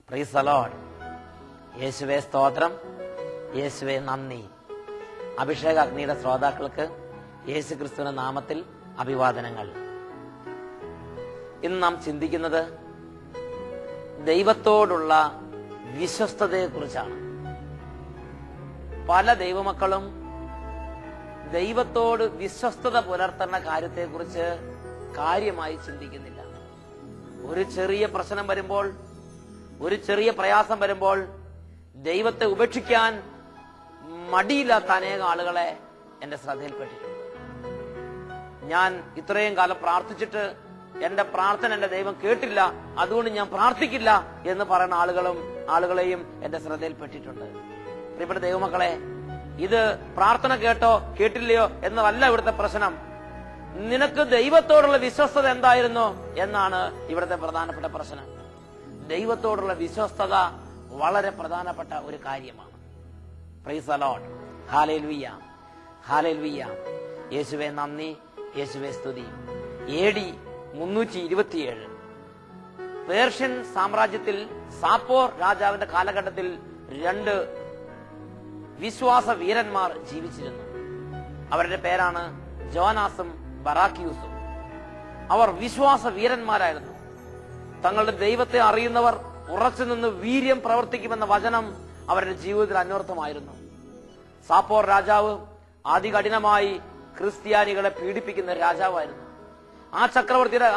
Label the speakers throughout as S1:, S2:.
S1: Praise the Lord. യേശുവേ സ്തോത്രം, യേശുവേ നന്ദി. അഭിഷേക അഗ്നിയുടെ ശ്രോതാക്കൾക്ക് യേശു ക്രിസ്തുവിന്റെ നാമത്തിൽ അഭിവാദനങ്ങൾ. ഇന്ന് നാം ചിന്തിക്കുന്നത് ദൈവത്തോടുള്ള വിശ്വസ്തതയെക്കുറിച്ചാണ്. പല ദൈവമക്കളും ദൈവത്തോട് വിശ്വസ്തത പുലർത്തുന്ന കാര്യത്തെക്കുറിച്ച് കാര്യമായി ചിന്തിക്കുന്നില്ല. ഒരു ചെറിയ പ്രശ്നം വരുമ്പോൾ, ഒരു ചെറിയ പ്രയാസം വരുമ്പോൾ ദൈവത്തെ ഉപേക്ഷിക്കാൻ മടിയില്ലാത്ത അനേകം ആളുകളെ എന്റെ ശ്രദ്ധയിൽപ്പെട്ടിട്ടുണ്ട്. ഞാൻ ഇത്രയും കാലം പ്രാർത്ഥിച്ചിട്ട് എന്റെ പ്രാർത്ഥന എന്റെ ദൈവം കേട്ടില്ല, അതുകൊണ്ട് ഞാൻ പ്രാർത്ഥിക്കില്ല എന്ന് പറയുന്ന ആളുകളെയും എന്റെ ശ്രദ്ധയിൽപ്പെട്ടിട്ടുണ്ട്. പ്രിയപ്പെട്ട ദൈവമക്കളെ, ഇത് പ്രാർത്ഥന കേട്ടോ കേട്ടില്ലയോ എന്നതല്ല ഇവിടുത്തെ പ്രശ്നം. നിനക്ക് ദൈവത്തോടുള്ള വിശ്വസ്തത എന്തായിരുന്നു എന്നാണ് ഇവിടുത്തെ പ്രധാനപ്പെട്ട പ്രശ്നം. ദൈവത്തോടുള്ള വിശ്വസ്തത വളരെ പ്രധാനപ്പെട്ട ഒരു കാര്യമാണ്. Praise the Lord. Hallelujah, hallelujah. യേശുവേ നന്ദി, യേശുവേ സ്തുതി. AD 327 പേർഷ്യൻ സാമ്രാജ്യത്തിൽ സാപ്പോർ രാജാവിന്റെ കാലഘട്ടത്തിൽ 2 വിശ്വാസ വീരന്മാർ ജീവിച്ചിരുന്നു. അവരുടെ പേരാണ് ജോനാസും ബറാക്യൂസും. അവർ വിശ്വാസ വീരന്മാരായിരുന്നു. തങ്ങളുടെ ദൈവത്തെ അറിയുന്നവർ ഉറച്ചു നിന്ന് വീര്യം പ്രവർത്തിക്കുമെന്ന വചനം അവരുടെ ജീവിതത്തിൽ അന്വർത്ഥമായിരുന്നു. സാപ്പോർ രാജാവ് അതികഠിനമായി ക്രിസ്ത്യാനികളെ പീഡിപ്പിക്കുന്ന രാജാവായിരുന്നു.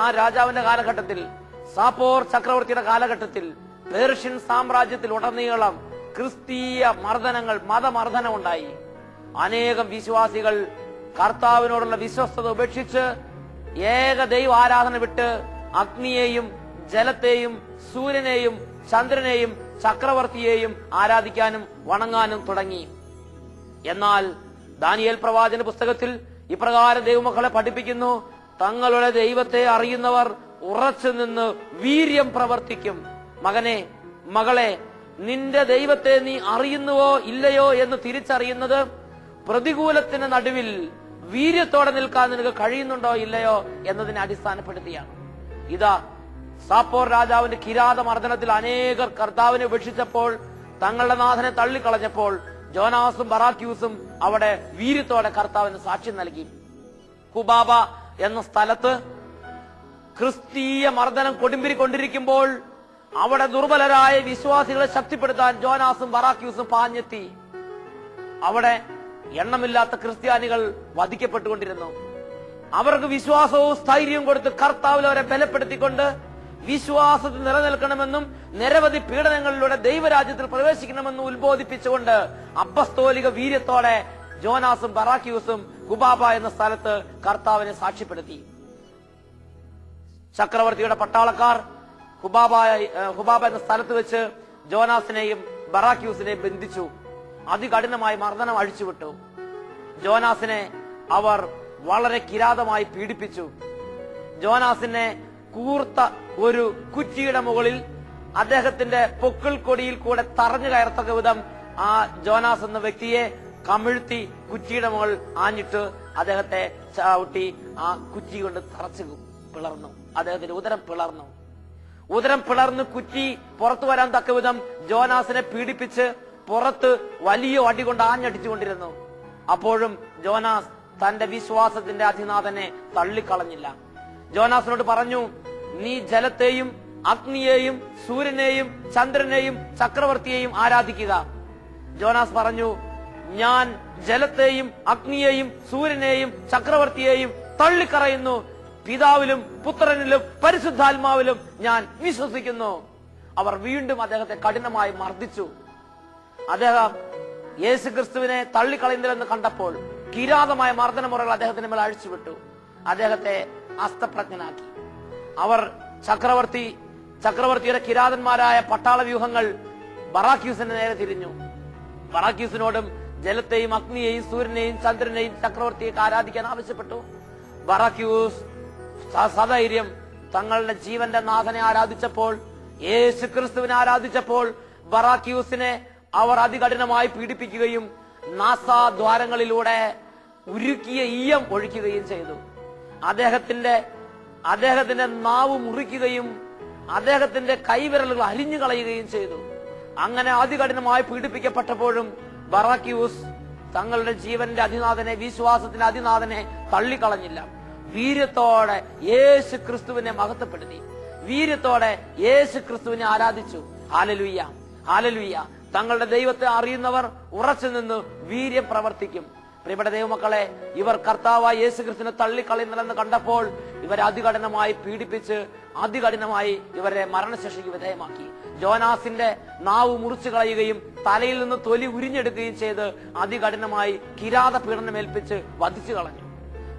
S1: ആ രാജാവിന്റെ കാലഘട്ടത്തിൽ, സാപ്പോർ ചക്രവർത്തിയുടെ കാലഘട്ടത്തിൽ പേർഷ്യൻ സാമ്രാജ്യത്തിൽ ഉടനീളം ക്രിസ്തീയ മർദ്ദനങ്ങൾ, മതമർദ്ദനം ഉണ്ടായി. അനേകം വിശ്വാസികൾ കർത്താവിനോടുള്ള വിശ്വസ്തത ഉപേക്ഷിച്ച് ഏക ദൈവ ആരാധന വിട്ട് അഗ്നിയെയും ജലത്തെയും സൂര്യനെയും ചന്ദ്രനെയും ചക്രവർത്തിയെയും ആരാധിക്കാനും വണങ്ങാനും തുടങ്ങി. എന്നാൽ ദാനിയേൽ പ്രവാചന പുസ്തകത്തിൽ ഇപ്രകാരം ദൈവമക്കളെ പഠിപ്പിക്കുന്നു: തങ്ങളുടെ ദൈവത്തെ അറിയുന്നവർ ഉറച്ചു നിന്ന് വീര്യം പ്രവർത്തിക്കും. മകനെ, മകളെ, നിന്റെ ദൈവത്തെ നീ അറിയുന്നുവോ ഇല്ലയോ എന്ന് തിരിച്ചറിയുന്നത് പ്രതികൂലത്തിന് നടുവിൽ വീര്യത്തോടെ നിൽക്കാൻ നിനക്ക് കഴിയുന്നുണ്ടോ ഇല്ലയോ എന്നതിനെ അടിസ്ഥാനപ്പെടുത്തിയാണ്. ഇതാ, സാപ്പോർ രാജാവിന്റെ കിരാതമർദ്ദനത്തിൽ അനേകർ കർത്താവിനെ ഉപേക്ഷിച്ചപ്പോൾ, തങ്ങളുടെ നാഥനെ തള്ളിക്കളഞ്ഞപ്പോൾ, ജോനാസും ബറാക്യൂസും അവിടെ വീര്യത്തോടെ കർത്താവിന് സാക്ഷ്യം നൽകി. കുബാബ എന്ന സ്ഥലത്ത് ക്രിസ്തീയ മർദ്ദനം കൊടുമ്പിരിക്കൊണ്ടിരിക്കുമ്പോൾ അവിടെ ദുർബലരായ വിശ്വാസികളെ ശക്തിപ്പെടുത്താൻ ജോനാസും ബറാക്യൂസും പാഞ്ഞെത്തി. അവിടെ എണ്ണമില്ലാത്ത ക്രിസ്ത്യാനികൾ വധിക്കപ്പെട്ടുകൊണ്ടിരുന്നു. അവർക്ക് വിശ്വാസവും സ്ഥൈര്യവും കൊടുത്ത് കർത്താവിൽ അവരെ ബലപ്പെടുത്തിക്കൊണ്ട് വിശ്വാസത്തിൽ നിലനിൽക്കണമെന്നും നിരവധി പീഡനങ്ങളിലൂടെ ദൈവരാജ്യത്തിൽ പ്രവേശിക്കണമെന്നും ഉത്ബോധിപ്പിച്ചുകൊണ്ട് അപ്പസ്തോലിക വീര്യത്തോടെ ജോനാസും ബറാക്യൂസും കുബാബ എന്ന സ്ഥലത്ത് കർത്താവിനെ സാക്ഷ്യപ്പെടുത്തി. ചക്രവർത്തിയുടെ പട്ടാളക്കാർ ഹുബാബ എന്ന സ്ഥലത്ത് വെച്ച് ജോനാസിനെയും ബറാക്യൂസിനെയും ബന്ധിച്ചു. അതികഠിനമായി മർദ്ദനം അഴിച്ചുവിട്ടു. ജോനാസിനെ അവർ വളരെ കിരാതമായി പീഡിപ്പിച്ചു. ജോനാസിനെ കൂർത്ത ഒരു കുറ്റിയുടെ മുകളിൽ അദ്ദേഹത്തിന്റെ പൊക്കിൾ കൊടിയിൽ കൂടെ തറഞ്ഞു കയറത്തക്ക വിധം ആ ജോനാസ് എന്ന വ്യക്തിയെ കമിഴ്ത്തി കുറ്റിയുടെ മുകളിൽ ആഞ്ഞിട്ട് അദ്ദേഹത്തെ ചവിട്ടി ആ കുറ്റി കൊണ്ട് തറച്ചു പിളർന്നു. അദ്ദേഹത്തിന്റെ ഉദരം പിളർന്ന് കുറ്റി പുറത്തു വരാൻ തക്ക വിധം ജോനാസിനെ പീഡിപ്പിച്ച് പുറത്ത് വലിയ അടി കൊണ്ട് ആഞ്ഞടിച്ചുകൊണ്ടിരുന്നു. അപ്പോഴും ജോനാസ് തന്റെ വിശ്വാസത്തിന്റെ അധിനാഥനെ തള്ളിക്കളഞ്ഞില്ല. ജോനാസിനോട് പറഞ്ഞു: നീ ജലത്തെയും അഗ്നിയെയും സൂര്യനെയും ചന്ദ്രനെയും ചക്രവർത്തിയെയും ആരാധിക്കുക. ജോനാസ് പറഞ്ഞു: ഞാൻ ജലത്തെയും അഗ്നിയെയും സൂര്യനെയും ചക്രവർത്തിയെയും തള്ളിക്കളയുന്നു. പിതാവിലും പുത്രനിലും പരിശുദ്ധാത്മാവിലും ഞാൻ വിശ്വസിക്കുന്നു. അവർ വീണ്ടും അദ്ദേഹത്തെ കഠിനമായി മർദ്ദിച്ചു. അദ്ദേഹം യേശുക്രിസ്തുവിനെ തള്ളിക്കളയുന്നില്ലെന്ന് കണ്ടപ്പോൾ കിരാതമായ മർദ്ദനമുറകൾ അദ്ദേഹത്തിന് മേൽ അഴിച്ചുവിട്ടു. അദ്ദേഹത്തെ അസ്തപ്രജ്ഞനാക്കി. അവർ ചക്രവർത്തിയുടെ കിരാതന്മാരായ പട്ടാള വ്യൂഹങ്ങൾ ബറാക്യൂസിന് നേരെ തിരിഞ്ഞു. ബറാക്യൂസിനോടും ജലത്തെയും അഗ്നിയെയും സൂര്യനെയും ചന്ദ്രനെയും ചക്രവർത്തിയെ ആരാധിക്കാൻ ആവശ്യപ്പെട്ടു. ബറാക്യൂസ് സധൈര്യം തങ്ങളുടെ ജീവന്റെ നാഥനെ ആരാധിച്ചപ്പോൾ, യേശു ക്രിസ്തുവിനെ ആരാധിച്ചപ്പോൾ ബറാക്യൂസിനെ അവർ അതികഠിനമായി പീഡിപ്പിക്കുകയും നാസാദ്വാരങ്ങളിലൂടെ ഉരുക്കിയ ഈയം ഒഴിക്കുകയും ചെയ്തു. അദ്ദേഹത്തിന്റെ നാവ് മുറിക്കുകയും അദ്ദേഹത്തിന്റെ കൈവിരലുകൾ അരിഞ്ഞു കളയുകയും ചെയ്തു. അങ്ങനെ അതികഠിനമായി പീഡിപ്പിക്കപ്പെട്ടപ്പോഴും ബറാക്യൂസ് തങ്ങളുടെ ജീവന്റെ അതിനാഥനെ, വിശ്വാസത്തിന്റെ അതിനാഥനെ തള്ളിക്കളഞ്ഞില്ല. വീര്യത്തോടെ യേശു ക്രിസ്തുവിനെ മഹത്വപ്പെടുത്തി, വീര്യത്തോടെ യേശു ക്രിസ്തുവിനെ ആരാധിച്ചു. Hallelujah, hallelujah. തങ്ങളുടെ ദൈവത്തെ അറിയുന്നവർ ഉറച്ചു നിന്ന് വീര്യം പ്രവർത്തിക്കും. പ്രിയപ്പെട്ട ദൈവമക്കളെ, ഇവർ കർത്താവായ യേശു ക്രിസ്തുവിനെ തള്ളിക്കളയുന്നില്ലെന്ന് കണ്ടപ്പോൾ ഇവരെ അതികഠിനമായി പീഡിപ്പിച്ച് അതികഠിനമായി ഇവരെ മരണശിക്ഷയ്ക്ക് വിധേയമാക്കി. ജോനാസിന്റെ നാവ് മുറിച്ചു കളയുകയും തലയിൽ നിന്ന് തൊലി ഉരിഞ്ഞെടുക്കുകയും ചെയ്ത് അതികഠിനമായി കിരാത പീഡനമേൽപ്പിച്ച് വധിച്ചു കളഞ്ഞു.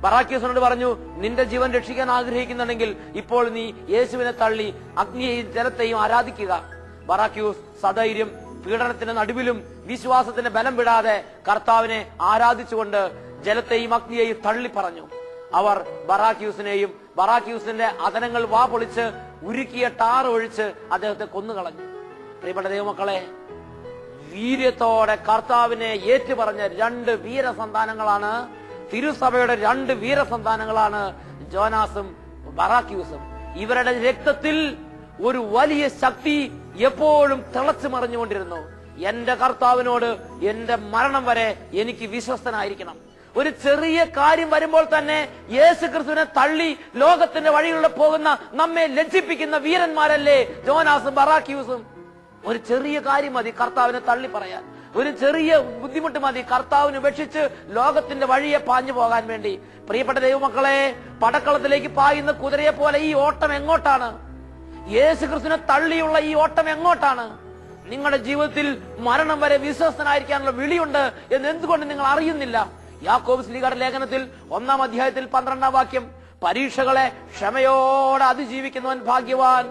S1: ബറാക്യൂസിനോട് പറഞ്ഞു, നിന്റെ ജീവൻ രക്ഷിക്കാൻ ആഗ്രഹിക്കുന്നുണ്ടെങ്കിൽ ഇപ്പോൾ നീ യേശുവിനെ തള്ളി അഗ്നിയെയും ജലത്തെയും ആരാധിക്കുക. ബറാക്യൂസ് സധൈര്യം പീഡനത്തിന്റെ നടുവിലും വിശ്വാസത്തിന് ബലം വിടാതെ കർത്താവിനെ ആരാധിച്ചുകൊണ്ട് ജലത്തെയും അഗ്നിയെയും തള്ളി പറഞ്ഞു. അവർ ബറാക്യൂസിനെയും ബറാക്യൂസിന്റെ അതനങ്ങൾ വാ പൊളിച്ച് ഉരുക്കിയ ടാർ ഒഴിച്ച് അദ്ദേഹത്തെ കൊന്നുകളഞ്ഞു. പ്രിയപ്പെട്ട ദൈവമക്കളെ, വീര്യത്തോടെ കർത്താവിനെ ഏറ്റുപറഞ്ഞ രണ്ട് വീരസന്താനങ്ങളാണ്, തിരുസഭയുടെ രണ്ട് വീരസന്താനങ്ങളാണ് ജോനാസും ബറാക്യൂസും. ഇവരുടെ രക്തത്തിൽ ഒരു വലിയ ശക്തി എപ്പോഴും തിളച്ചു മറിഞ്ഞുകൊണ്ടിരുന്നു. എന്റെ കർത്താവിനോട് എന്റെ മരണം വരെ എനിക്ക് വിശ്വസ്തനായിരിക്കണം. ഒരു ചെറിയ കാര്യം വരുമ്പോൾ തന്നെ യേശു ക്രിസ്തുവിനെ തള്ളി ലോകത്തിന്റെ വഴികളിലൂടെ പോകുന്ന നമ്മെ ലജ്ജിപ്പിക്കുന്ന വീരന്മാരല്ലേ ജോനാസും ബറാക്യൂസും. ഒരു ചെറിയ കാര്യം മതി കർത്താവിനെ തള്ളി പറയാൻ, ഒരു ചെറിയ ബുദ്ധിമുട്ട് മതി കർത്താവിനെ ഉപേക്ഷിച്ച് ലോകത്തിന്റെ വഴിയെ പാഞ്ഞു പോകാൻ വേണ്ടി. പ്രിയപ്പെട്ട ദൈവമക്കളെ, പടക്കളത്തിലേക്ക് പായുന്ന കുതിരയെ പോലെ ഈ ഓട്ടം എങ്ങോട്ടാണ്? യേശു ക്രിസ്തുവിനെ തള്ളിയുള്ള ഈ ഓട്ടം എങ്ങോട്ടാണ്? നിങ്ങളുടെ ജീവിതത്തിൽ മരണം വരെ വിശ്വസ്തനായിരിക്കാനുള്ള വിളിയുണ്ട് എന്ന് എന്തുകൊണ്ട് നിങ്ങൾ അറിയുന്നില്ല? യാക്കോബ് ശ്ലീഹയുടെ ലേഖനത്തിൽ 1-ാം അധ്യായത്തിൽ 12-ാം വാക്യം, പരീക്ഷകളെ ക്ഷമയോടെ അതിജീവിക്കുന്നവൻ ഭാഗ്യവാൻ.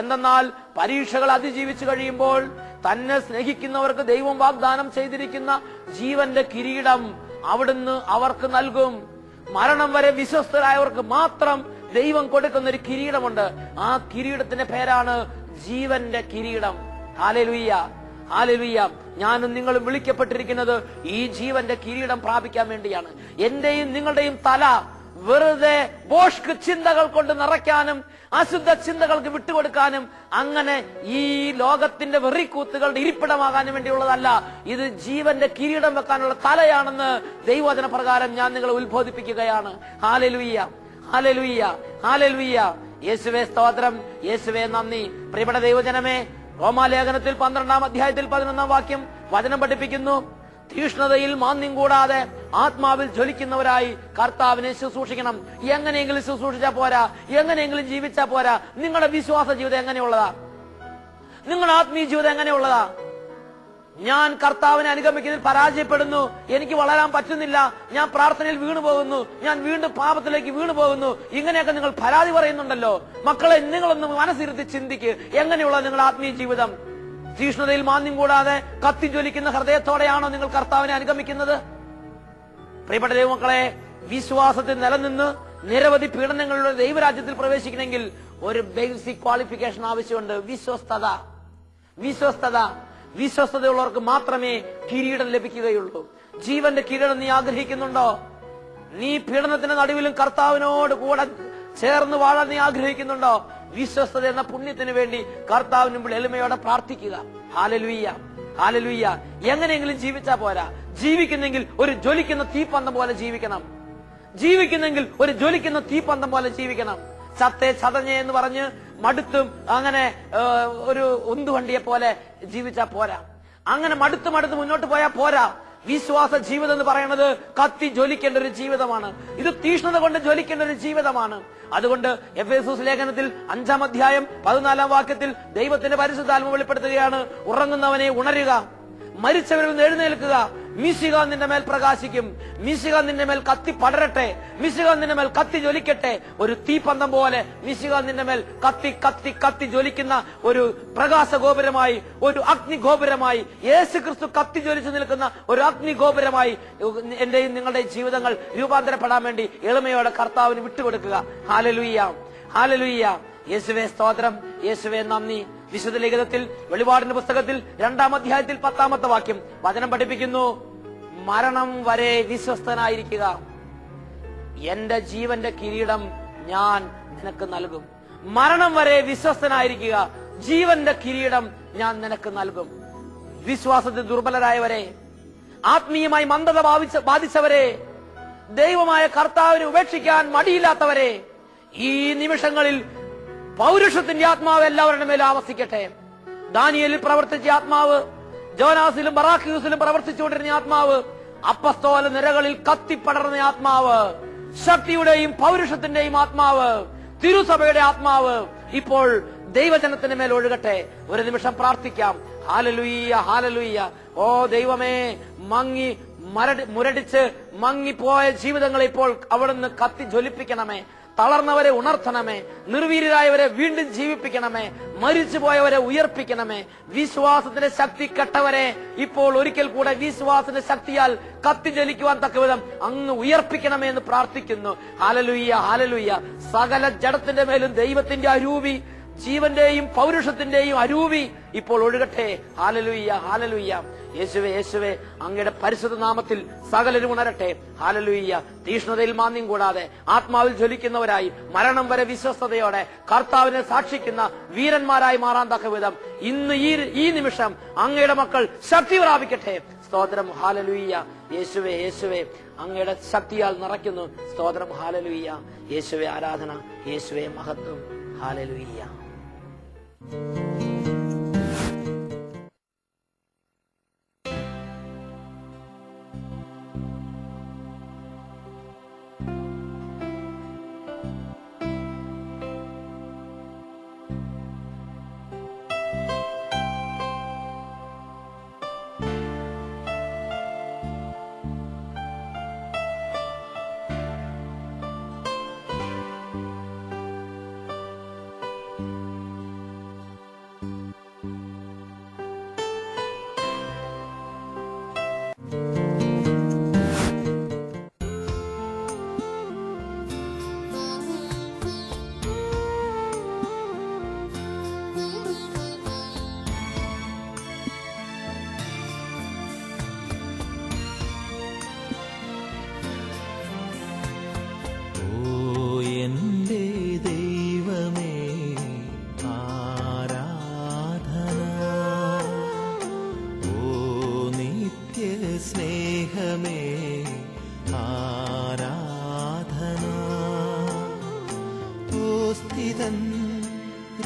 S1: എന്തെന്നാൽ പരീക്ഷകൾ അതിജീവിച്ചു കഴിയുമ്പോൾ തന്നെ സ്നേഹിക്കുന്നവർക്ക് ദൈവം വാഗ്ദാനം ചെയ്തിരിക്കുന്ന ജീവന്റെ കിരീടം അവിടുന്ന് അവർക്ക് നൽകും. മരണം വരെ വിശ്വസ്തരായവർക്ക് മാത്രം ദൈവം കൊടുക്കുന്ന ഒരു കിരീടമുണ്ട്. ആ കിരീടത്തിന്റെ പേരാണ് ജീവന്റെ കിരീടം. Hallelujah, hallelujah. ഞാനും നിങ്ങളും വിളിക്കപ്പെട്ടിരിക്കുന്നത് ഈ ജീവന്റെ കിരീടം പ്രാപിക്കാൻ വേണ്ടിയാണ്. എന്റെയും നിങ്ങളുടെയും തല വെറുതെ ബോഷ്ക് ചിന്തകൾ കൊണ്ട് നിറയ്ക്കാനും അശുദ്ധ ചിന്തകൾക്ക് വിട്ടുകൊടുക്കാനും അങ്ങനെ ഈ ലോകത്തിന്റെ വെറിക്കൂത്തുകളുടെ ഇരിപ്പിടമാകാനും വേണ്ടിയുള്ളതല്ല. ഇത് ജീവന്റെ കിരീടം വെക്കാനുള്ള തലയാണെന്ന് ദൈവവചന പ്രകാരം ഞാൻ നിങ്ങളെ ഉത്ബോധിപ്പിക്കുകയാണ്. ഹല്ലേലൂയ, ഹല്ലേലൂയ, ഹല്ലേലൂയ. യേശുവേ സ്തോത്രം, യേശുവേ നന്ദി. പ്രിയപ്പെട്ട ദൈവജനമേ, റോമാലേഖനത്തിൽ 12-ാം അധ്യായത്തിൽ 11-ാം വാക്യം വചനം പഠിപ്പിക്കുന്നു, തീഷ്ണതയിൽ മാന്യം കൂടാതെ ആത്മാവിൽ ജ്വലിക്കുന്നവരായി കർത്താവിനെ ശുശ്രൂഷിക്കണം. എങ്ങനെയെങ്കിലും ശുശ്രൂഷിച്ചാ പോരാ, എങ്ങനെയെങ്കിലും ജീവിച്ചാ പോരാ. നിങ്ങളുടെ വിശ്വാസ ജീവിതം എങ്ങനെയുള്ളതാ? നിങ്ങളുടെ ആത്മീയ ജീവിതം എങ്ങനെയുള്ളതാ? ഞാൻ കർത്താവിനെ അനുഗമിക്കുന്നതിൽ പരാജയപ്പെടുന്നു, എനിക്ക് വളരാൻ പറ്റുന്നില്ല, ഞാൻ പ്രാർത്ഥനയിൽ വീണു പോകുന്നു, ഞാൻ വീണ്ടും പാപത്തിലേക്ക് വീണു പോകുന്നു, ഇങ്ങനെയൊക്കെ നിങ്ങൾ പരാതി പറയുന്നുണ്ടല്ലോ. മക്കളെ, നിങ്ങളൊന്ന് മനസ്സിരുത്തി ചിന്തിക്ക്, എങ്ങനെയുള്ള നിങ്ങളുടെ ആത്മീയ ജീവിതം? തീഷ്ണതയിൽ മാന്യം കൂടാതെ കത്തിജ്വലിക്കുന്ന ഹൃദയത്തോടെയാണോ നിങ്ങൾ കർത്താവിനെ അനുഗമിക്കുന്നത്? പ്രിയപ്പെട്ട ദൈവമക്കളെ, വിശ്വാസത്തിൽ നിലനിന്ന് നിരവധി പീഡനങ്ങളുടെ ദൈവരാജ്യത്തിൽ പ്രവേശിക്കണമെങ്കിൽ ഒരു ബേസിക് ക്വാളിഫിക്കേഷൻ ആവശ്യമുണ്ട്. വിശ്വസ്തത. വിശ്വസ്തത. വിശ്വസ്തതയുള്ളവർക്ക് മാത്രമേ കിരീടം ലഭിക്കുകയുള്ളൂ. ജീവന്റെ കിരീടം നീ ആഗ്രഹിക്കുന്നുണ്ടോ? നീ പീഡനത്തിന്റെ നടുവിലും കർത്താവിനോട് കൂടെ ചേർന്ന് വാഴാൻ നീ ആഗ്രഹിക്കുന്നുണ്ടോ? വിശ്വസ്തത എന്ന പുണ്യത്തിന് വേണ്ടി കർത്താവിന് മുമ്പിൽ എളിമയോടെ പ്രാർത്ഥിക്കുക. Hallelujah, hallelujah. എങ്ങനെയെങ്കിലും ജീവിച്ചാ പോരാ. ജീവിക്കുന്നെങ്കിൽ ഒരു ജ്വലിക്കുന്ന തീപ്പന്തം പോലെ ജീവിക്കണം. ജീവിക്കുന്നെങ്കിൽ ഒരു ജ്വലിക്കുന്ന തീപ്പന്തം പോലെ ജീവിക്കണം. ചത്തേ ചതഞ്ഞേ എന്ന് പറഞ്ഞ് മടുത്തും അങ്ങനെ ഒരു ഉന്തുവണ്ടിയെ പോലെ ജീവിച്ചാ പോരാ. അങ്ങനെ മടുത്ത് മുന്നോട്ട് പോയാൽ പോരാ. വിശ്വാസ ജീവിതം എന്ന് പറയുന്നത് കത്തി ജ്വലിക്കേണ്ട ഒരു ജീവിതമാണ്. ഇത് തീഷ്ണത കൊണ്ട് ജ്വലിക്കേണ്ട ഒരു ജീവിതമാണ്. അതുകൊണ്ട് എഫേസൂസ് ലേഖനത്തിൽ 5-ാം അധ്യായം 14-ാം വാക്യത്തിൽ ദൈവത്തിന്റെ പരിശുദ്ധാത്മ വെളിപ്പെടുത്തുകയാണ്, ഉറങ്ങുന്നവനെ ഉണരുക, മരിച്ചവരിൽ നിന്ന് എഴുന്നേൽക്കുക, മിശിഹ നിന്റെ മേൽ പ്രകാശിക്കും, മിശിഹ നിന്റെ മേൽ കത്തി പടരട്ടെ, മിശിഹ നിന്റെ മേൽ കത്തി ജ്വലിക്കട്ടെ. ഒരു തീപന്തം പോലെ മിശിഹ നിന്റെ മേൽ കത്തി കത്തി കത്തി ജ്വലിക്കുന്ന ഒരു പ്രകാശ ഗോപുരമായി, ഒരു അഗ്നി ഗോപുരമായി, യേശു ക്രിസ്തു കത്തി ജ്വലിച്ചു നിൽക്കുന്ന ഒരു അഗ്നി ഗോപുരമായി എന്റെയും നിങ്ങളുടെയും ജീവിതങ്ങൾ രൂപാന്തരപ്പെടാൻ വേണ്ടി എളിമയോടെ കർത്താവിന് വിട്ടുകൊടുക്കുക. Hallelujah, hallelujah. യേശുവേ സ്തോത്രം, യേശുവേ നന്ദി. വിശുദ്ധ ലിഖിതത്തിൽ വെളിപാടിന്റെ പുസ്തകത്തിൽ 2-ാം അധ്യായത്തിൽ 10-ാമത്തെ വാക്യം വചനം പഠിപ്പിക്കുന്നു, മരണം വരെ വിശ്വസ്തനായിരിക്കുക, എന്റെ ജീവന്റെ കിരീടം ഞാൻ നിനക്ക് നൽകും. മരണം വരെ വിശ്വസ്തനായിരിക്കുക, ജീവന്റെ കിരീടം ഞാൻ നിനക്ക് നൽകും. വിശ്വാസത്തിൽ ദുർബലരായവരെ, ആത്മീയമായി മന്ദത ബാധിച്ചവരെ, ദൈവമായ കർത്താവിനെ ഉപേക്ഷിക്കാൻ മടിയില്ലാത്തവരെ, ഈ നിമിഷങ്ങളിൽ പൗരുഷത്തിന്റെ ആത്മാവ് എല്ലാവരുടെ മേലും ആവസിക്കട്ടെ. ദാനിയേലിൽ പ്രവർത്തിച്ച ആത്മാവ്, ജോനാസിലും ബറാഖ്യൂസിലും പ്രവർത്തിച്ചുകൊണ്ടിരുന്ന ആത്മാവ്, അപ്പസ്തോല നിരകളിൽ കത്തിപ്പടർന്ന ആത്മാവ്, ശക്തിയുടെയും പൗരുഷത്തിന്റെയും ആത്മാവ്, തിരുസഭയുടെ ആത്മാവ് ഇപ്പോൾ ദൈവജനത്തിന്റെ മേൽ ഒഴുകട്ടെ. ഒരു നിമിഷം പ്രാർത്ഥിക്കാം. Hallelujah, hallelujah. ഓ ദൈവമേ, മുരടിച്ച് മങ്ങിപ്പോയ ജീവിതങ്ങളെ ഇപ്പോൾ അവിടുന്ന് കത്തി ജ്വലിപ്പിക്കണമേ. തളർന്നവരെ ഉണർത്തണമേ. നിർവീര്യരായവരെ വീണ്ടും ജീവിപ്പിക്കണമേ. മരിച്ചുപോയവരെ ഉയർപ്പിക്കണമേ. വിശ്വാസത്തിന്റെ ശക്തി കെട്ടവരെ ഇപ്പോൾ ഒരിക്കൽ കൂടെ വിശ്വാസത്തിന്റെ ശക്തിയാൽ കത്തി ജ്വലിക്കുവാൻ തക്കവിധം അങ്ങ് ഉയർപ്പിക്കണമേ എന്ന് പ്രാർത്ഥിക്കുന്നു. Hallelujah, hallelujah. സകല ജഡത്തിന്റെ മേലും ദൈവത്തിന്റെ അരൂപി, ജീവന്റെയും പൗരുഷത്തിന്റെയും അരൂപി ഇപ്പോൾ ഒഴുകട്ടെ. Hallelujah, hallelujah. യേശുവേ, യേശുവേ, അങ്ങയുടെ പരിശുദ്ധ നാമത്തിൽ സകലരും ഉണരട്ടെ. ഹല്ലേലൂയ. തീഷ്ണതയിൽ മാന്യം കൂടാതെ ആത്മാവിൽ ജ്വലിക്കുന്നവരായി മരണം വരെ വിശ്വസ്തയോടെ കർത്താവിനെ സാക്ഷിക്കുന്ന വീരന്മാരായി മാറാൻ തക്കവിധം ഇന്ന് ഈ നിമിഷം അങ്ങയുടെ മക്കൾ ശക്തി പ്രാപിക്കട്ടെ. സ്തോത്രം. ഹല്ലേലൂയ. യേശുവേ, യേശുവേ, അങ്ങയുടെ ശക്തിയാൽ നിറയ്ക്കുന്നു. സ്തോത്രം. ഹല്ലേലൂയ. യേശുവേ ആരാധന, യേശുവേ മഹത്വം. ഹല്ലേലൂയ.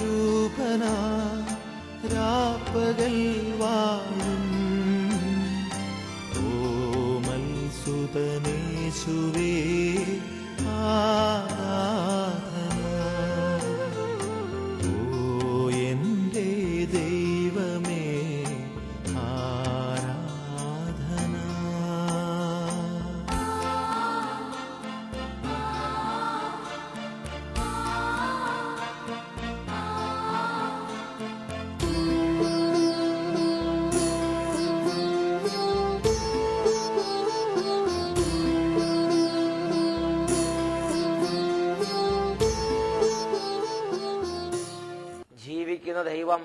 S2: രൂപനാ രാപ്പകൽ വാഴും ഓമൽ സുതനേശുവേ ആരാധന. ഓ എൻ്റെ ദൈവമേ ആരാധന.
S1: ജീവിക്കുന്ന ദൈവം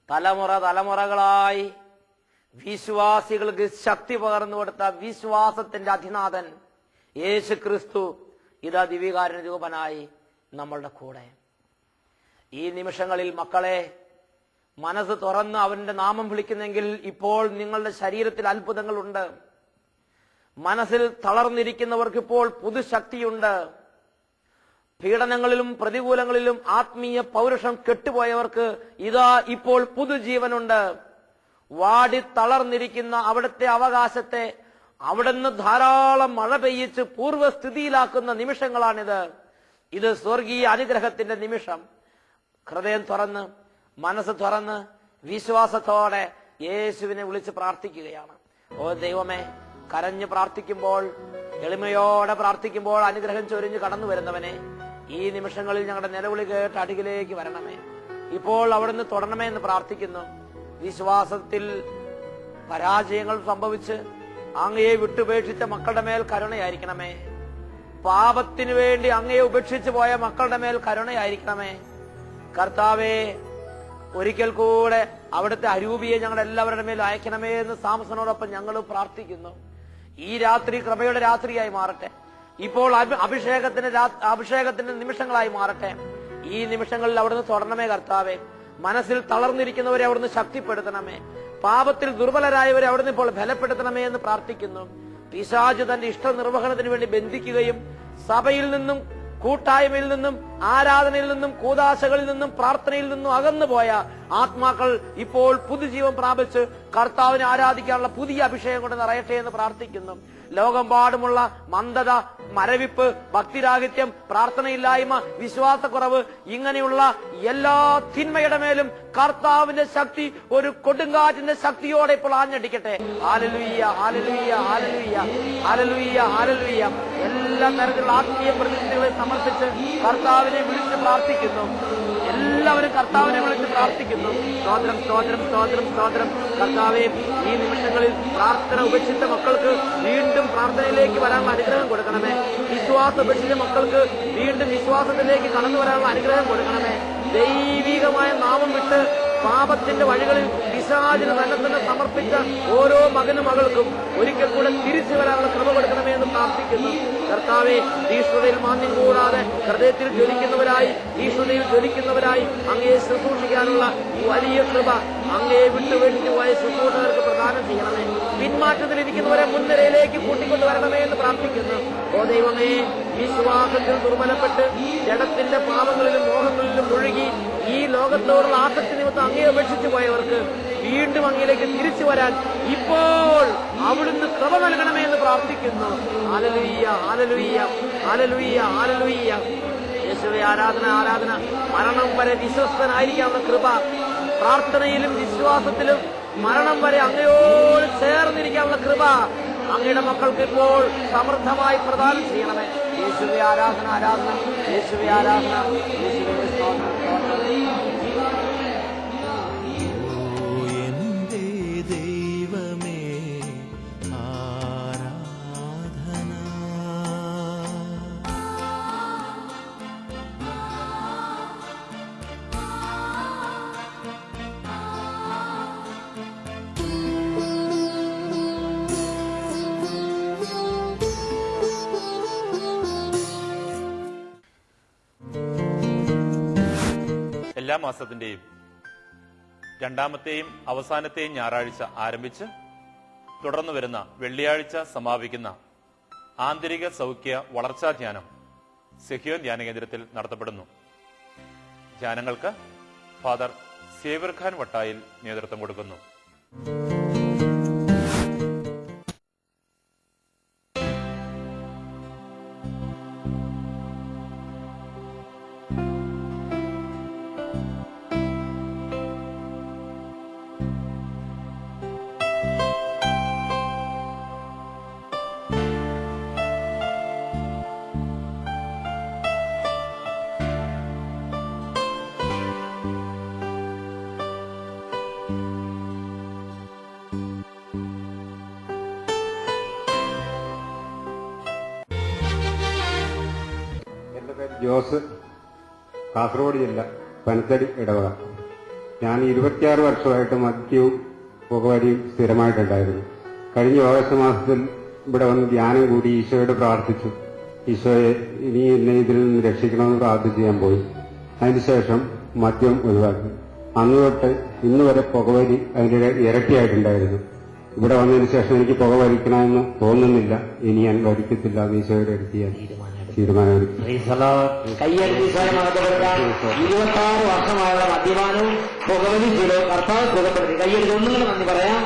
S1: തലമുറകളായി വിശ്വാസികൾക്ക് ശക്തി പകർന്നു കൊടുത്ത വിശ്വാസത്തിന്റെ അധിനാഥൻ യേശു ക്രിസ്തു ഇതാ ദിവ്യകാരുണ്യ രൂപനായി നമ്മളുടെ കൂടെ. ഈ നിമിഷങ്ങളിൽ മക്കളെ, മനസ്സ് തുറന്ന് അവന്റെ നാമം വിളിക്കുന്നെങ്കിൽ ഇപ്പോൾ നിങ്ങളുടെ ശരീരത്തിൽ അത്ഭുതങ്ങളുണ്ട്. മനസ്സിൽ തളർന്നിരിക്കുന്നവർക്ക് ഇപ്പോൾ പുതുശക്തിയുണ്ട്. പീഡനങ്ങളിലും പ്രതികൂലങ്ങളിലും ആത്മീയ പൗരുഷം കെട്ടുപോയവർക്ക് ഇതാ ഇപ്പോൾ പുതുജീവനുണ്ട്. വാടി തളർന്നിരിക്കുന്ന അവിടുത്തെ അവകാശത്തെ അവിടുന്ന് ധാരാളം മഴ പെയ്യിച്ച് പൂർവ്വസ്ഥിതിയിലാക്കുന്ന നിമിഷങ്ങളാണിത്. ഇത് സ്വർഗീയ അനുഗ്രഹത്തിന്റെ നിമിഷം. ഹൃദയം തുറന്ന്, മനസ്സ് തുറന്ന്, വിശ്വാസത്തോടെ യേശുവിനെ വിളിച്ച് പ്രാർത്ഥിക്കുകയാണ്. ഓ ദൈവമേ, കരഞ്ഞ് പ്രാർത്ഥിക്കുമ്പോൾ, എളിമയോടെ പ്രാർത്ഥിക്കുമ്പോൾ അനുഗ്രഹം ചൊരിഞ്ഞ് കടന്നു വരുന്നവനെ, ഈ നിമിഷങ്ങളിൽ ഞങ്ങളുടെ നിലവിളി കേട്ട് അടികിലേക്ക് വരണമേ. ഇപ്പോൾ അവിടുന്ന് തൊടണമേ എന്ന് പ്രാർത്ഥിക്കുന്നു. വിശ്വാസത്തിൽ പരാജയങ്ങൾ സംഭവിച്ച് അങ്ങയെ വിട്ടുപേക്ഷിച്ച മക്കളുടെ മേൽ കരുണയായിരിക്കണമേ. പാപത്തിനു വേണ്ടി അങ്ങയെ ഉപേക്ഷിച്ചു പോയ മക്കളുടെ മേൽ കരുണയായിരിക്കണമേ. കർത്താവേ, ഒരിക്കൽ കൂടെ അവിടുത്തെ അരൂപിയെ ഞങ്ങളുടെ എല്ലാവരുടെ മേൽ അയക്കണമേ എന്ന് സാംസനോടൊപ്പം ഞങ്ങൾ പ്രാർത്ഥിക്കുന്നു. ഈ രാത്രി കൃപയുടെ രാത്രിയായി മാറട്ടെ. ഇപ്പോൾ അഭിഷേകത്തിന്റെ നിമിഷങ്ങളായി മാറട്ടെ. ഈ നിമിഷങ്ങളിൽ അവിടുന്ന് തൊടണമേ കർത്താവേ. മനസ്സിൽ തളർന്നിരിക്കുന്നവരെ അവിടുന്ന് ശക്തിപ്പെടുത്തണമേ. പാപത്തിൽ ദുർബലരായവരെ അവിടുന്ന് ഇപ്പോൾ ബലപ്പെടുത്തണമേ എന്ന് പ്രാർത്ഥിക്കുന്നു. പിശാച് തന്റെ ഇഷ്ട നിർവഹണത്തിന് വേണ്ടി ബന്ധിക്കുകയും സഭയിൽ നിന്നും കൂട്ടായ്മയിൽ നിന്നും ആരാധനയിൽ നിന്നും കൂദാശകളിൽ നിന്നും പ്രാർത്ഥനയിൽ നിന്നും അകന്നുപോയ ആത്മാക്കൾ ഇപ്പോൾ പുതുജീവൻ പ്രാപിച്ച് കർത്താവിനെ ആരാധിക്കാനുള്ള പുതിയ അഭിഷേകം കൊണ്ട് നിറയട്ടെ എന്ന് പ്രാർത്ഥിക്കുന്നു. ലോകമെമ്പാടുമുള്ള മന്ദത, മരവിപ്പ്, ഭക്തിരാഹിത്യം, പ്രാർത്ഥനയില്ലായ്മ, വിശ്വാസക്കുറവ്, ഇങ്ങനെയുള്ള എല്ലാ തിന്മയുടെ മേലും കർത്താവിന്റെ ശക്തി ഒരു കൊടുങ്കാറ്റിന്റെ ശക്തിയോടെ ഇപ്പോൾ ആഞ്ഞടിക്കട്ടെ. ഹല്ലേലൂയ, ഹല്ലേലൂയ, ഹല്ലേലൂയ, ഹല്ലേലൂയ, ഹല്ലേലൂയ. എല്ലാ തരത്തിലുള്ള ആത്മീയ പ്രതിനിധികളെ സമർപ്പിച്ച് കർത്താവിനെ വിളിച്ച് പ്രാർത്ഥിക്കുന്നു. എല്ലാവരും കർത്താവിനെ വിളിച്ച് പ്രാർത്ഥിക്കുന്നു. സ്തോത്രം, സ്തോത്രം, സ്തോത്രം, സ്തോത്രം. കർത്താവേ, ഈ നിമിഷങ്ങളിൽ പ്രാർത്ഥന ഉപേക്ഷിച്ച മക്കൾക്ക് വീണ്ടും പ്രാർത്ഥനയിലേക്ക് വരാനുള്ള അനുഗ്രഹം കൊടുക്കണമേ. വിശ്വാസം ഉപേക്ഷിച്ച മക്കൾക്ക് വീണ്ടും വിശ്വാസത്തിലേക്ക് കടന്നു വരാനുള്ള അനുഗ്രഹം കൊടുക്കണമേ. ദൈവികമായ നാമം വിട്ട് പാപത്തിന്റെ വഴികളിൽ പിശാചിന് തന്നെ സമർപ്പിച്ച ഓരോ മകനും മകൾക്കും ഒരിക്കൽ കൂടെ തിരിച്ചു വരാനുള്ള കൃപ കൊടുക്കണമേ എന്ന് പ്രാർത്ഥിക്കുന്നു. കർത്താവെ, തീഷ്ണതയിൽ മാന്യം കൂടാതെ ഹൃദയത്തിൽ ജ്വലിക്കുന്നവരായി, തീഷ്ണതയിൽ ജ്വലിക്കുന്നവരായി അങ്ങയെ ശുശ്രൂഷിക്കാനുള്ള വലിയ കൃപ അങ്ങയെ വിട്ടുവീഴ്ച പോയ ശുശ്രൂഷകർക്ക് പ്രദാനം ചെയ്യണമേ. പിന്മാറ്റത്തിലിരിക്കുന്നവരെ മുൻനിരയിലേക്ക് കൂട്ടിക്കൊണ്ടുവരണമേ എന്ന് പ്രാർത്ഥിക്കുന്നു. ഓ ദൈവമേ, വിശ്വാസത്തിൽ ദുർബലപ്പെട്ട് ജഡത്തിന്റെ പാപങ്ങളിലും മോഹങ്ങളിലും മുഴുകി ഈ ലോകത്തോടുള്ള ആസക്തി നിമിത്തം അങ്ങയെ ഉപേക്ഷിച്ചു പോയവർക്ക് വീണ്ടും അങ്ങയിലേക്ക് തിരിച്ചു വരാൻ ഇപ്പോൾ അവിടുന്ന് കൃപ നൽകണമേ എന്ന് പ്രാർത്ഥിക്കുന്നു. ഹല്ലേലൂയ, ഹല്ലേലൂയ, ഹല്ലേലൂയ, ഹല്ലേലൂയ. യേശുവേ, ആരാധന, ആരാധന. മരണം വരെ വിശ്വസ്തനായിരിക്കാനുള്ള കൃപ, പ്രാർത്ഥനയിലും വിശ്വാസത്തിലും മരണം വരെ അങ്ങയോട് ചേർന്നിരിക്കാനുള്ള കൃപ അങ്ങയുടെ മക്കൾക്ക് ഇപ്പോൾ സമൃദ്ധമായി പ്രദാനം ചെയ്യണമേ. യേശുവേ, ആരാധന, ആരാധന. യേശുവേ, ആരാധന. യേശുവേ, സ്തോത്രം, സ്തോത്രം.
S2: എന്റെ ദൈവമേ ആരാധന.
S3: എല്ലാ മാസത്തിന്റെയും രണ്ടാമത്തെയും അവസാനത്തെയും ഞായറാഴ്ച ആരംഭിച്ച് തുടർന്നു വരുന്ന വെള്ളിയാഴ്ച സമാപിക്കുന്ന ആന്തരിക സൗഖ്യ വളർച്ചാ ധ്യാനം സെഹിയോൻ ധ്യാന കേന്ദ്രത്തിൽ നടത്തപ്പെടുന്നു. ധ്യാനങ്ങൾക്ക് ഫാദർ സേവ്യർ ഖാൻ വട്ടായിൽ നേതൃത്വം കൊടുക്കുന്നു.
S4: ജോസ്, കാസർഗോഡ് ജില്ല, പനത്തടി ഇടവക. ഞാൻ 26 വർഷമായിട്ട് മദ്യവും പുകവലിയും സ്ഥിരമായിട്ടുണ്ടായിരുന്നു. കഴിഞ്ഞ ഓഗസ്റ്റ് മാസത്തിൽ ഇവിടെ വന്ന് ധ്യാനം കൂടി ഈശോയോട് പ്രാർത്ഥിച്ചു. ഈശോയെ, ഇനി എന്നെ ഇതിൽ നിന്ന് രക്ഷിക്കണമെന്ന് പ്രാർത്ഥിച്ച് ഞാൻ പോയി. അതിനുശേഷം മദ്യം ഒഴിവാക്കി. അന്ന് തൊട്ട് ഇന്ന് വരെ പുകവലി അതിൻ്റെ ഇരട്ടിയായിട്ടുണ്ടായിരുന്നു. ഇവിടെ വന്നതിന് ശേഷം എനിക്ക് പുക വലിക്കണമെന്ന് തോന്നുന്നില്ല. ഇനി ഞാൻ വലിക്കത്തില്ല. ഈശോയുടെ അടുത്ത് ഞാൻ തീരുമാനമെടുത്തു.
S5: 26 വർഷമായുള്ള മദ്യപാനവും പുകവലി ചെയ്ത് കർത്താവ് സുഖപ്പെടുത്തി. കയ്യെടുത്ത് ഒന്നുകൂടെ നന്ദി പറയാം.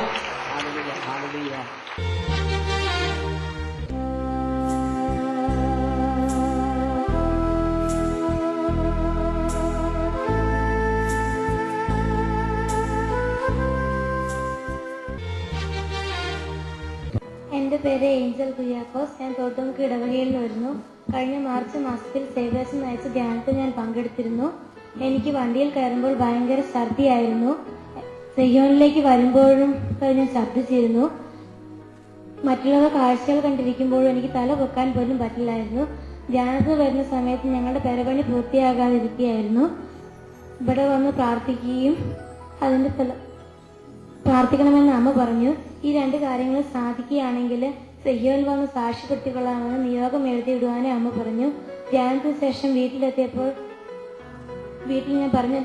S6: എന്റെ പേര് ഏഞ്ചൽ കുര്യാക്കോസ്. ഞാൻ തോട്ടുമുക്ക് ഇടവകയിൽ നിന്ന് വരുന്നു. കഴിഞ്ഞ മാർച്ച് മാസത്തിൽ സേവ്യാസം നയിച്ച ധ്യാനത്തിൽ ഞാൻ പങ്കെടുത്തിരുന്നു. എനിക്ക് വണ്ടിയിൽ കയറുമ്പോൾ ഭയങ്കര ഛർദിയായിരുന്നു. സെഹിയോനിലേക്ക് വരുമ്പോഴും ഞാൻ ഛർദിച്ചിരുന്നു. മറ്റുള്ളവർ കാഴ്ചകൾ കണ്ടിരിക്കുമ്പോഴും എനിക്ക് തല പൊക്കാൻ പോലും പറ്റില്ലായിരുന്നു. ധ്യാനത്തിൽ വരുന്ന സമയത്ത് ഞങ്ങളുടെ പെരപണി പൂർത്തിയാകാതിരിക്കുകയായിരുന്നു. ഇവിടെ വന്ന് പ്രാർത്ഥിക്കുകയും പ്രാർത്ഥിക്കണമെന്ന് അമ്മ പറഞ്ഞു. ഈ 2 കാര്യങ്ങൾ സാധിക്കുകയാണെങ്കിൽ സെഹിയോൻ വന്ന് സാക്ഷ്യപ്പെടുത്തിക്കൊള്ളാമെന്ന് നിയോഗം എഴുതിയിടുവാനും അമ്മ പറഞ്ഞു. ധ്യാനത്തിന് ശേഷം വീട്ടിലെത്തിയപ്പോൾ വീട്ടിൽ ഞാൻ പറഞ്ഞ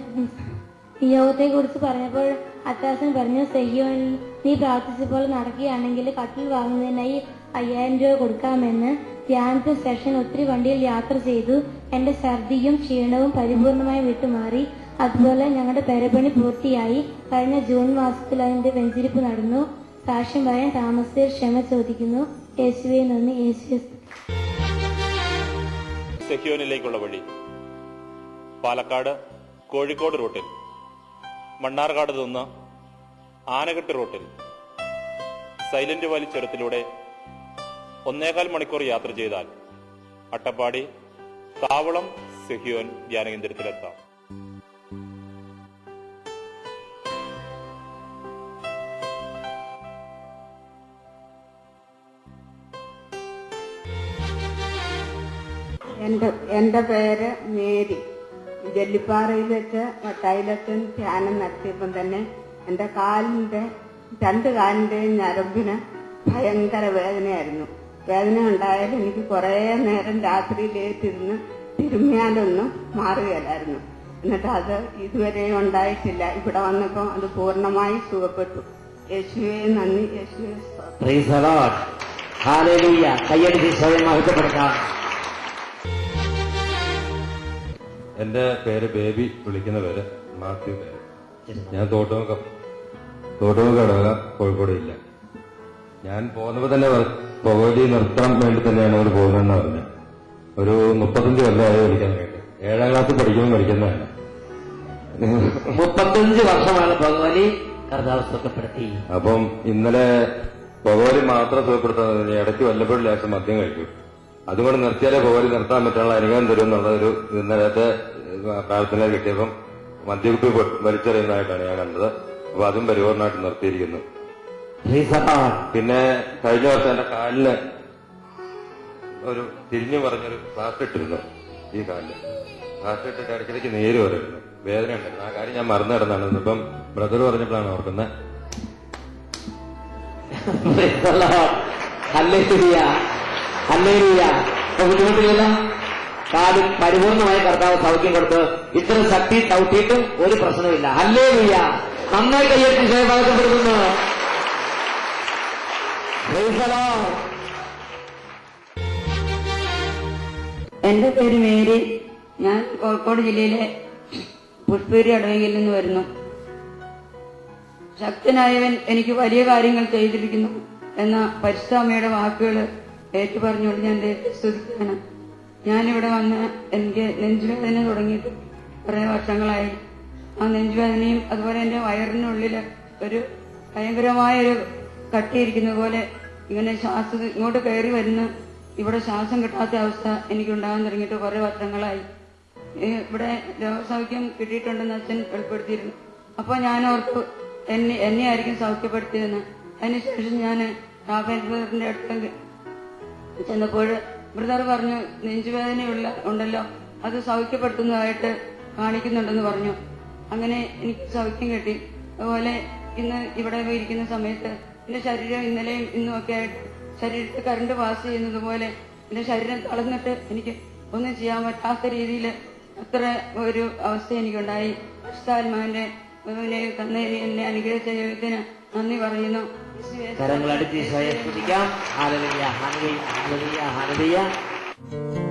S6: നിയോഗത്തെ കുറിച്ച് പറഞ്ഞപ്പോൾ അത്താസൻ പറഞ്ഞു, സെഹിയോൻ നീ പ്രാർത്ഥിച്ചപ്പോൾ നടക്കുകയാണെങ്കിൽ കട്ടിൽ വാങ്ങുന്നതിനായി 5000 രൂപ കൊടുക്കാമെന്ന്. ധ്യാനത്തിന് ശേഷം ഒത്തിരി വണ്ടിയിൽ യാത്ര ചെയ്തു. എന്റെ ഛർദിയും ക്ഷീണവും പരിപൂർണമായി വിട്ടുമാറി. അതുപോലെ ഞങ്ങളുടെ പെരപണി പൂർത്തിയായി. കഴിഞ്ഞ ജൂൺ മാസത്തിൽ അതിന്റെ വെഞ്ചിരിപ്പ് നടന്നു. സാക്ഷ്യം പറയാൻ താമസിച്ചതിൽ ക്ഷമ ചോദിക്കുന്നു. യേശുവേ നന്ദി. യേശുവേ
S3: സെഹിയോനിലേക്കുള്ള വഴി പാലക്കാട് കോഴിക്കോട് റൂട്ടിൽ മണ്ണാർക്കാട് നിന്ന് ആനകെട്ട് റൂട്ടിൽ സൈലന്റ് വാലി ചുരത്തിലൂടെ 1.25 മണിക്കൂർ യാത്ര ചെയ്താൽ അട്ടപ്പാടി താവളം സെഹിയോൻ ധ്യാനകേന്ദ്രത്തിലെത്താം.
S7: എൻ്റെ പേര് മേരി. ജല്ലിപ്പാറയിൽ വെച്ച് വട്ടായിലച്ചൻ ധ്യാനം നടത്തിയപ്പം തന്നെ എൻ്റെ രണ്ട് കാലിൻ്റെയും ഞരമ്പിന് ഭയങ്കര വേദനയായിരുന്നു. വേദന ഉണ്ടായാലും എനിക്ക് കുറേ നേരം രാത്രിയിലേറ്റിരുന്ന് തിരുമ്മിയാലൊന്നും മാറുകയില്ലായിരുന്നു. എന്നിട്ട് അത് ഇതുവരെയും ഉണ്ടായിട്ടില്ല. ഇവിടെ വന്നപ്പോൾ അത് പൂർണ്ണമായി സുഖപ്പെട്ടു. യേശുവേ നന്ദി. യേശുവേ
S5: കയ്യടിച്ച് സ്വയം മഹത്വപ്പെടുത്താം.
S8: എന്റെ പേര് ബേബി, വിളിക്കുന്ന പേര് മാത്യു. ഞാൻ തോട്ടുമുക്കം ഇടവക, കോഴിക്കോട് ഇല്ല. ഞാൻ പോകുന്നപ്പോൾ തന്നെ പുകവലി നിർത്താൻ വേണ്ടി തന്നെയാണ് അവർ പോകുന്നതെന്ന് പറഞ്ഞത്. ഒരു 35 കൊല്ലമായി പഠിക്കാൻ വേണ്ടി. 7ാം ക്ലാസ് പഠിക്കുമ്പോൾ പഠിക്കുന്നതാണ്.
S5: 35 വർഷമാണ് പുകവലി കർത്താവ് സുഖപ്പെടുത്തി.
S8: അപ്പം ഇന്നലെ പുകവലി മാത്രം സുഖപ്പെടുത്താൻ ഇടയ്ക്ക് വല്ലപ്പോഴും ലേശം മദ്യം കഴിക്കും. അതുകൊണ്ട് നിർത്തിയാലേ പുകവലി നിർത്താൻ പറ്റാനുള്ള അനുഗ്രഹം തരും എന്നുള്ളൊരു ഇന്നലത്തെ പ്രാർത്ഥന കിട്ടിയപ്പം മദ്യക്കുപ്പി വലിച്ചെറിയുന്നതായിട്ടാണ് ഞാൻ കണ്ടത്. അപ്പൊ അതും പരിപൂർണമായിട്ട് നിർത്തിയിരിക്കുന്നു. പിന്നെ കഴിഞ്ഞ വർഷം എന്റെ കാലിന് ഒരു തിരിഞ്ഞു പറഞ്ഞൊരു പ്ലാസ്റ്റർ ഇട്ടിരുന്നു. ഈ കാലിന് പ്ലാസ്റ്റർ ഇട്ടിട്ട് ഇടയ്ക്കിടയ്ക്ക് നീര് വരുന്നു, വേദന ഉണ്ടായിരുന്നു. ആ കാര്യം ഞാൻ മറന്നു കിടന്നാണ്. ഇപ്പം ബ്രദർ പറഞ്ഞപ്പോഴാണ് ഓർക്കുന്നത്.
S5: ബുദ്ധിമുട്ടില്ല. കാലും പരിപൂർണമായി കർത്താവ് സൗഖ്യം കൊടുത്ത് ഇത്ര ശക്തി ചവിട്ടിയിട്ടും ഒരു പ്രശ്നമില്ല. ഹല്ലേലൂയ. നന്നായി കയ്യെത്തി സേവകപ്പെടുത്തുന്നു.
S7: എന്റെ പേര് മേരി. ഞാൻ കോഴിക്കോട് ജില്ലയിലെ പുഷ്പേരി അടവയിൽ നിന്ന് വരുന്നു. ശക്തനായവൻ എനിക്ക് വലിയ കാര്യങ്ങൾ ചെയ്തിരിക്കുന്നു എന്ന പരിശുദ്ധ അമ്മയുടെ വാക്കുകൾ ഏറ്റുപറഞ്ഞുകൊണ്ട് ഞാൻ ദൈവത്തെ സ്തുതിക്കുകയാണ്. ഞാനിവിടെ വന്ന് എനിക്ക് നെഞ്ചുവേദന തുടങ്ങിയിട്ട് കുറെ വർഷങ്ങളായി. ആ നെഞ്ചുവേദനയും അതുപോലെ എന്റെ വയറിനുള്ളിൽ ഒരു ഭയങ്കരമായൊരു കട്ടിയിരിക്കുന്ന പോലെ ഇങ്ങനെ ശ്വാസം ഇങ്ങോട്ട് കയറി വരുന്ന ഇവിടെ ശ്വാസം കിട്ടാത്ത അവസ്ഥ എനിക്കുണ്ടാകാൻ തുടങ്ങിയിട്ട് കുറെ വർഷങ്ങളായി. ഇവിടെ രോഗസൗഖ്യം കിട്ടിയിട്ടുണ്ടെന്ന് അച്ഛൻ വെളിപ്പെടുത്തിയിരുന്നു. അപ്പോൾ ഞാൻ ഓർത്തു എന്നെ ആയിരിക്കും സൗഖ്യപ്പെടുത്തിയതെന്ന്. അതിനുശേഷം ഞാൻ റാഫേൽ ബ്രദറിന്റെ അടുത്ത് ചെന്നപ്പോൾ ബ്രദർ പറഞ്ഞു, നെഞ്ചുവേദന ഉണ്ടല്ലോ, അത് സൗഖ്യപ്പെടുത്തുന്നതായിട്ട് കാണിക്കുന്നുണ്ടെന്ന് പറഞ്ഞു. അങ്ങനെ എനിക്ക് സൗഖ്യം കിട്ടി. അതുപോലെ ഇന്ന് ഇവിടെ ഇരിക്കുന്ന സമയത്ത് എന്റെ ശരീരം ഇന്നലെയും ഇന്നും ഒക്കെ ആയിട്ട് ശരീരത്തിൽ കറണ്ട് പാസ് ചെയ്യുന്നത് പോലെ എന്റെ ശരീരം തളർന്നിട്ട് എനിക്ക് ഒന്നും ചെയ്യാൻ പറ്റാത്ത രീതിയിൽ അത്ര ഒരു അവസ്ഥ എനിക്കുണ്ടായി. അഷ്ടാത്മാവിന്റെ എന്നെ അനുഗ്രഹിച്ച ദൈവത്തിന് നന്ദി പറയുന്നു.
S5: കരങ്ങളടിച്ച് സ്വയം സ്തുതിക്കാം. ഹല്ലേലൂയ, ഹല്ലേലൂയ, ഹല്ലേലൂയ, ഹല്ലേലൂയ.